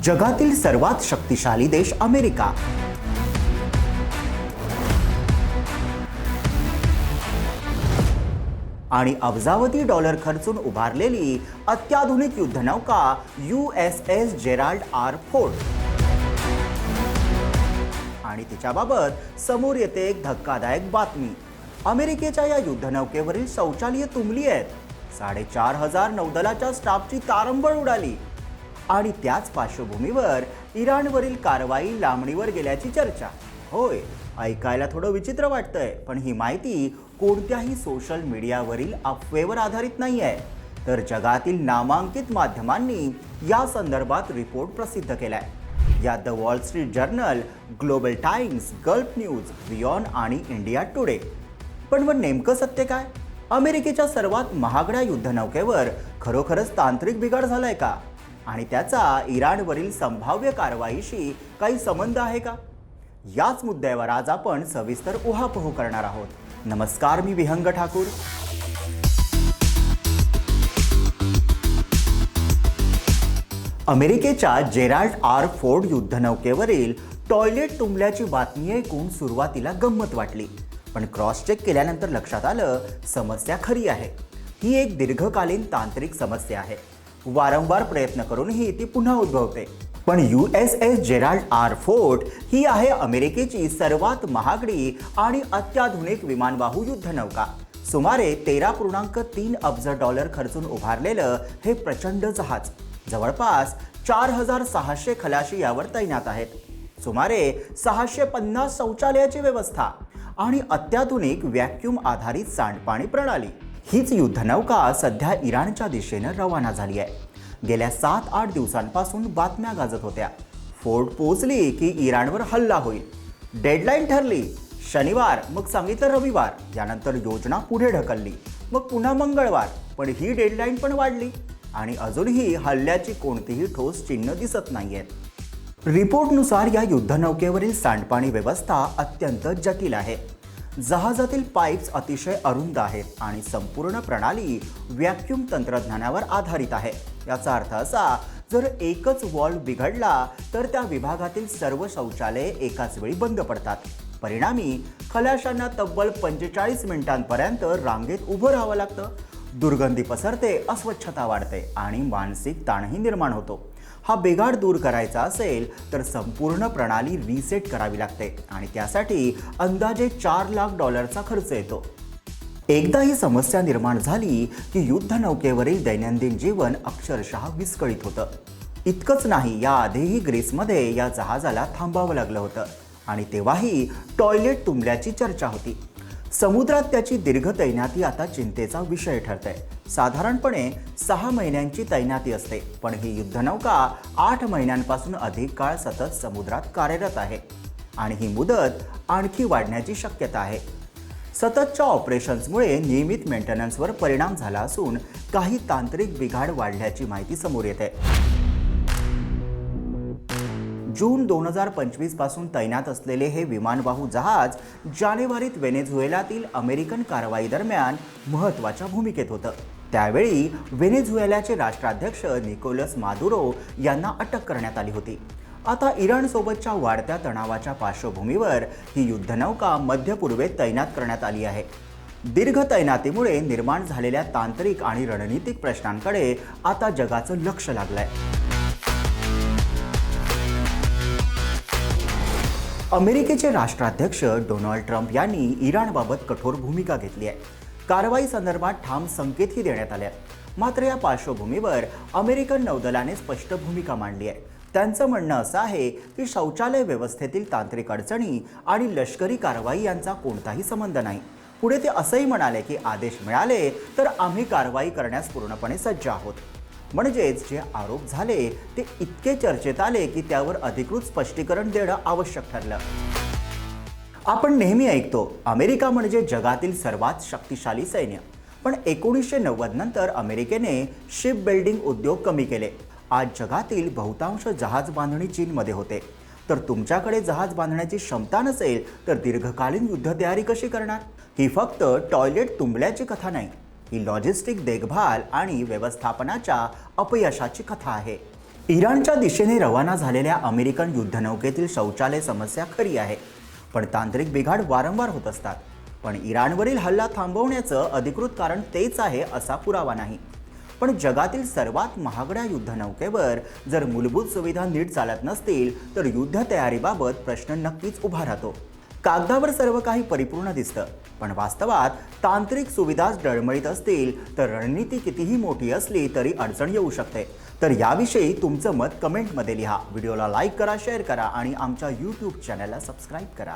जगातील सर्वात शक्तिशाली देश अमेरिका आणि अब्जावधी डॉलर खर्चून उभारलेली अत्याधुनिक युद्धनौका USS जेराल्ड आर फोर्ड आणि तिच्याबाबत समोर येते एक धक्कादायक बातमी। अमेरिकेच्या या युद्धनौकेवरील शौचालये तुंबली आहेत, 4500 नौदलाच्या स्टाफची तारंबळ उडाली आणि त्याच पार्श्वभूमीवर इराणवरील कारवाई लांबणीवर गेल्याची चर्चा। होय, ऐकायला थोडं विचित्र वाटतंय, पण ही माहिती कोणत्याही सोशल मीडियावरील अफवेवर आधारित नाही आहे, तर जगातील नामांकित माध्यमांनी या संदर्भात रिपोर्ट प्रसिद्ध केलाय। यात the Wall Street Journal, Global Times, Gulf News, WION आणि इंडिया टुडे। पण मग नेमकं सत्य काय? अमेरिकेच्या सर्वात महागड्या युद्धनौकेवर खरोखरच तांत्रिक बिघाड झालाय का? आणि त्याचा इराणवरील संभाव्य कारवाईशी काही संबंध आहे का? याच मुद्द्यावर आज आपण सविस्तर उहापोह करणार आहोत। नमस्कार, मी विहंग ठाकूर। अमेरिकेच्या जेराल्ड आर फोर्ड युद्धनौकेवरील टॉयलेट तुंबल्याची बातमी ऐकून सुरुवातीला गंमत वाटली, पण क्रॉस चेक केल्यानंतर लक्षात आलं समस्या खरी आहे। ही एक दीर्घकालीन तांत्रिक समस्या आहे। वारंवार प्रयत्न करूनही ती पुन्हा उद्भवते। पण USS जेराल्ड आर फोर्ड ही आहे अमेरिकेची सर्वात महागडी आणि अत्याधुनिक विमानवाहू युद्धनौका। सुमारे 13.3 अब्ज डॉलर खर्चून उभारलेलं हे प्रचंड जहाज जवळपास 4600 खलाशी यावर तैनात आहेत। सुमारे 650 शौचालयाची व्यवस्था आणि अत्याधुनिक व्हॅक्यूम आधारित सांडपाणी प्रणाली। हीच युद्धनौका सध्या इराणच्या दिशेने रवाना झाली आहे। गेल्या 7-8 दिवसांपासून बातम्या गाजत होत्या, फोर्ड पोहोचली की इराणवर हल्ला होईल। डेडलाईन ठरली शनिवार, मग सांगितलं रविवार, यानंतर योजना पुढे ढकलली, मग पुन्हा मंगळवार, पण ही डेडलाईन पण वाढली आणि अजूनही हल्ल्याची कोणतीही ठोस चिन्ह दिसत नाहीयेत। रिपोर्टनुसार या युद्धनौकेवरील सांडपाणी व्यवस्था अत्यंत जटिल आहे। जहाजातील पाईप्स अतिशय अरुंद आहेत आणि संपूर्ण प्रणाली व्हॅक्यूम तंत्रज्ञानावर आधारित आहे। याचा अर्थ असा, जर एकच व्हॉल्व बिघडला तर त्या विभागातील सर्व शौचालये एकाच वेळी बंद पडतात। परिणामी खलाशांना तब्बल 45 मिनिटांपर्यंत रांगेत उभं राहावं लागतं। दुर्गंधी पसरते, अस्वच्छता वाढते आणि मानसिक ताणही निर्माण होतो। हा बिघाड दूर करायचा असेल तर संपूर्ण प्रणाली रिसेट करावी लागते आणि त्यासाठी अंदाजे $4 लाख खर्च येतो। एकदा ही समस्या निर्माण झाली की युद्धनौकेवरील दैनंदिन जीवन अक्षरशः विस्कळीत होतं। इतकंच नाही, याआधीही ग्रीसमध्ये या जहाजाला थांबावं लागलं होतं आणि तेव्हाही टॉयलेट तुंबल्याची चर्चा होती। समुद्रात त्याची दीर्घ तैनाती आता चिंतेचा विषय ठरते। साधारणपणे 6 महिन्यांची तैनाती असते, पण ही युद्धनौका 8 महिन्यांपासून अधिक काळ सतत समुद्रात कार्यरत आहे आणि ही मुदत आणखी वाढण्याची शक्यता आहे। सततच्या ऑपरेशन्समुळे नियमित मेंटेनन्सवर परिणाम झाला असून काही तांत्रिक बिघाड वाढल्याची माहिती समोर येते। जून 2025 पासून तैनात असलेले हे विमानवाहू जहाज जानेवारीत व्हेनेझुएलातील अमेरिकन कारवाई दरम्यान महत्त्वाच्या भूमिकेत होतं। त्यावेळी व्हेनेझुएलाचे राष्ट्राध्यक्ष निकोलस मादुरो यांना अटक करण्यात आली होती। आता इराणसोबतच्या वाढत्या तणावाच्या पार्श्वभूमीवर ही युद्धनौका मध्य पूर्वेत तैनात करण्यात आली आहे। दीर्घ तैनातीमुळे निर्माण झालेल्या तांत्रिक आणि रणनीतिक प्रश्नांकडे आता जगाचं लक्ष लागलंय। अमेरिकेचे राष्ट्राध्यक्ष डोनाल्ड ट्रम्प यांनी इराणबाबत कठोर भूमिका घेतली आहे। कारवाई संदर्भात ठाम संकेतही देण्यात आले आहेत। मात्र या पार्श्वभूमीवर अमेरिकन नौदलाने स्पष्ट भूमिका मांडली आहे। त्यांचं म्हणणं असं आहे की शौचालय व्यवस्थेतील तांत्रिक अडचणी आणि लष्करी कारवाई यांचा कोणताही संबंध नाही। पुढे ते असंही म्हणाले की आदेश मिळाले तर आम्ही कारवाई करण्यास पूर्णपणे सज्ज आहोत। म्हणजेच जे आरोप झाले ते इतके चर्चेत आले की त्यावर अधिकृत स्पष्टीकरण देणं आवश्यक ठरलं। आपण नेहमी ऐकतो अमेरिका म्हणजे जगातील सर्वात शक्तिशाली सैन्य, पण 1990 नंतर अमेरिकेने शिप बिल्डिंग उद्योग कमी केले। आज जगातील बहुतांश जहाज बांधणी चीनमध्ये होते, तर तुमच्याकडे जहाज बांधण्याची क्षमता नसेल तर दीर्घकालीन युद्ध तयारी कशी करणार? ही फक्त टॉयलेट तुंबल्याची कथा नाही, ही लॉजिस्टिक देखभाल आणि व्यवस्थापनाच्या अपयशाची कथा आहे। इराणच्या दिशेने रवाना झालेल्या अमेरिकन युद्धनौकेतील शौचालय समस्या खरी आहे, पण तांत्रिक बिघाड वारंवार होत असतात. पण इराणवरील हल्ला थांबवण्याचं अधिकृत कारण तेच आहे असा पुरावा नाही. पण जगातील सर्वात महागड्या युद्धनौकेवर जर मूलभूत सुविधा नीट चालत नसतील तर युद्ध तयारीबाबत प्रश्न नक्कीच उभा राहतो. कागदावर सर्व काही परिपूर्ण दिसतं, पण वास्तवात तांत्रिक सुविधाच डळमळीत असतील तर रणनीती कितीही मोठी असली तरी अडचण येऊ शकते. तर याविषयी तुमचं मत कमेंटमध्ये लिहा. व्हिडिओला लाईक करा, शेअर करा आणि आमच्या यूट्यूब चॅनलला सबस्क्राईब करा.